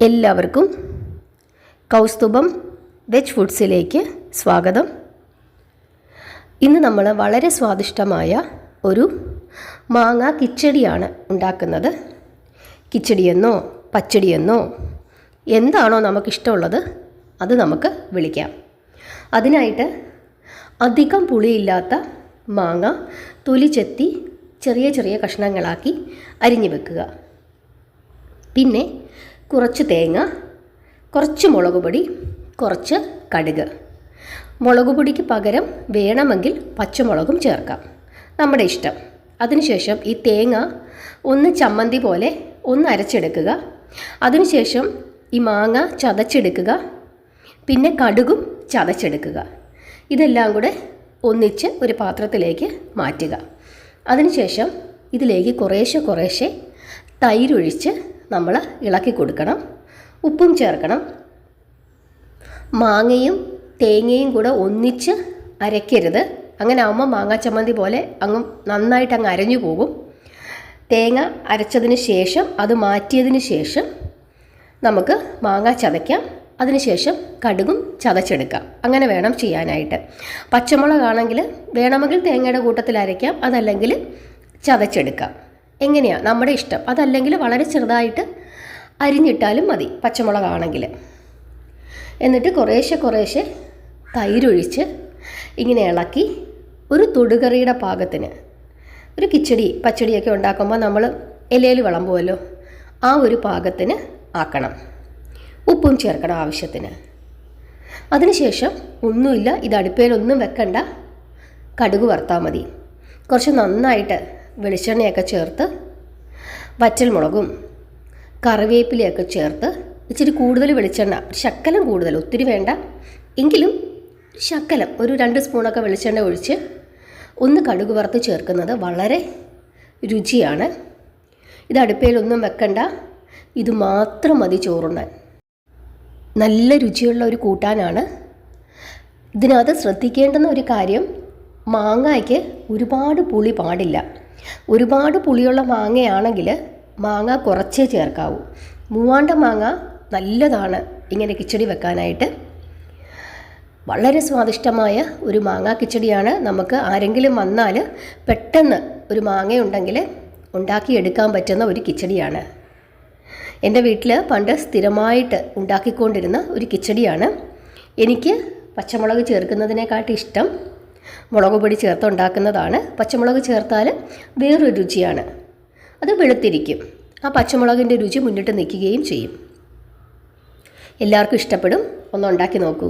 എല്ലാവർക്കും കൗസ്തുഭം വെജ് ഫുഡ്സിലേക്ക് സ്വാഗതം. ഇന്ന് നമ്മൾ വളരെ സ്വാദിഷ്ടമായ ഒരു മാങ്ങ കിച്ചടിയാണ് ഉണ്ടാക്കുന്നത്. കിച്ചടിയെന്നോ പച്ചടിയെന്നോ എന്താണോ നമുക്കിഷ്ടമുള്ളത് അത് നമുക്ക് വിളിക്കാം. അതിനായിട്ട് അധികം പുളിയില്ലാത്ത മാങ്ങ തൊലി ചെത്തി ചെറിയ ചെറിയ കഷ്ണങ്ങളാക്കി അരിഞ്ഞു വെക്കുക. പിന്നെ കുറച്ച് തേങ്ങ, കുറച്ച് മുളക് പൊടി, കുറച്ച് കടുക്. മുളക് പൊടിക്ക് പകരം വേണമെങ്കിൽ പച്ചമുളകും ചേർക്കാം, നമ്മുടെ ഇഷ്ടം. അതിനുശേഷം ഈ തേങ്ങ ഒന്ന് ചമ്മന്തി പോലെ ഒന്ന് അരച്ചെടുക്കുക. അതിനുശേഷം ഈ മാങ്ങ ചതച്ചെടുക്കുക. പിന്നെ കടുകും ചതച്ചെടുക്കുക. ഇതെല്ലാം കൂടെ ഒന്നിച്ച് ഒരു പാത്രത്തിലേക്ക് മാറ്റുക. അതിനുശേഷം ഇതിലേക്ക് കുറേശ്ശെ തൈരൊഴിച്ച് നമ്മൾ ഇളക്കി കൊടുക്കണം. ഉപ്പും ചേർക്കണം. മാങ്ങയും തേങ്ങയും കൂടെ ഒന്നിച്ച് അരയ്ക്കരുത്. അങ്ങനെ ആകുമ്പോൾ മാങ്ങാ ചമ്മന്തി പോലെ നന്നായിട്ട് അരഞ്ഞു പോകും. തേങ്ങ അരച്ചതിന് ശേഷം അത് മാറ്റിയതിന് ശേഷം നമുക്ക് മാങ്ങ ചതയ്ക്കാം. അതിനുശേഷം കടുകും ചതച്ചെടുക്കാം. അങ്ങനെ വേണം ചെയ്യാനായിട്ട്. പച്ചമുളകാണെങ്കിൽ വേണമെങ്കിൽ തേങ്ങയുടെ കൂട്ടത്തിൽ അരയ്ക്കാം, അതല്ലെങ്കിൽ ചതച്ചെടുക്കാം. എങ്ങനെയാണ് നമ്മുടെ ഇഷ്ടം. അതല്ലെങ്കിൽ വളരെ ചെറുതായിട്ട് അരിഞ്ഞിട്ടാലും മതി പച്ചമുളകാണെങ്കിൽ. എന്നിട്ട് കുറേശ്ശെ തൈരൊഴിച്ച് ഇങ്ങനെ ഇളക്കി ഒരു തൊടുകറിയുടെ പാകത്തിന്, ഒരു കിച്ചടി പച്ചടിയൊക്കെ ഉണ്ടാക്കുമ്പോൾ നമ്മൾ ഇലയിൽ വിളമ്പുമല്ലോ, ആ ഒരു പാകത്തിന് ആക്കണം. ഉപ്പും ചേർക്കണം ആവശ്യത്തിന്. അതിനുശേഷം ഒന്നുമില്ല, ഇത് അടുപ്പയിലൊന്നും വെക്കണ്ട, കടുക് വറുത്താൽ മതി. കുറച്ച് നന്നായിട്ട് വെളിച്ചെണ്ണയൊക്കെ ചേർത്ത് വറ്റൽമുളകും കറിവേപ്പിലയൊക്കെ ചേർത്ത് ഇച്ചിരി കൂടുതൽ വെളിച്ചെണ്ണ, ശക്കലം കൂടുതൽ, ഒത്തിരി വേണ്ട എങ്കിലും ശക്കലം, ഒരു 2 സ്പൂണൊക്കെ വെളിച്ചെണ്ണ ഒഴിച്ച് ഒന്ന് കടുക് വറുത്ത് ചേർക്കുന്നത് വളരെ രുചിയാണ്. ഇത് അടുപ്പയിലൊന്നും വെക്കണ്ട, ഇത് മാത്രം മതി ചോറുണ്ണാൻ. നല്ല രുചിയുള്ള ഒരു കൂട്ടാനാണ്. ഇതിനകത്ത് ശ്രദ്ധിക്കേണ്ടുന്ന ഒരു കാര്യം, മാങ്ങയ്ക്ക് ഒരുപാട് പുളി പാടില്ല. ഒരുപാട് പുളിയുള്ള മാങ്ങയാണെങ്കിൽ മാങ്ങ കുറച്ചേ ചേർക്കാവൂ. മൂവാണ്ട മാങ്ങ നല്ലതാണ് ഇങ്ങനെ കിച്ചടി വെക്കാനായിട്ട്. വളരെ സ്വാദിഷ്ടമായ ഒരു മാങ്ങ കിച്ചടിയാണ്. നമുക്ക് ആരെങ്കിലും വന്നാൽ പെട്ടെന്ന് ഒരു മാങ്ങയുണ്ടെങ്കിൽ ഉണ്ടാക്കിയെടുക്കാൻ പറ്റുന്ന ഒരു കിച്ചടിയാണ്. എൻ്റെ വീട്ടിൽ പണ്ട് സ്ഥിരമായിട്ട് ഉണ്ടാക്കിക്കൊണ്ടിരുന്ന ഒരു കിച്ചടിയാണ്. എനിക്ക് പച്ചമുളക് ചേർക്കുന്നതിനെക്കാട്ടും ഇഷ്ടം മുളക് പൊടി ചേർത്ത് ഉണ്ടാക്കുന്നതാണ്. പച്ചമുളക് ചേർത്താൽ വേറൊരു രുചിയാണ്, അത് വെളുത്തിരിക്കും. ആ പച്ചമുളകിൻ്റെ രുചി മുന്നിട്ട് നിൽക്കുകയും ചെയ്യും. എല്ലാവർക്കും ഇഷ്ടപ്പെടും. ഒന്ന് ഉണ്ടാക്കി നോക്കൂ.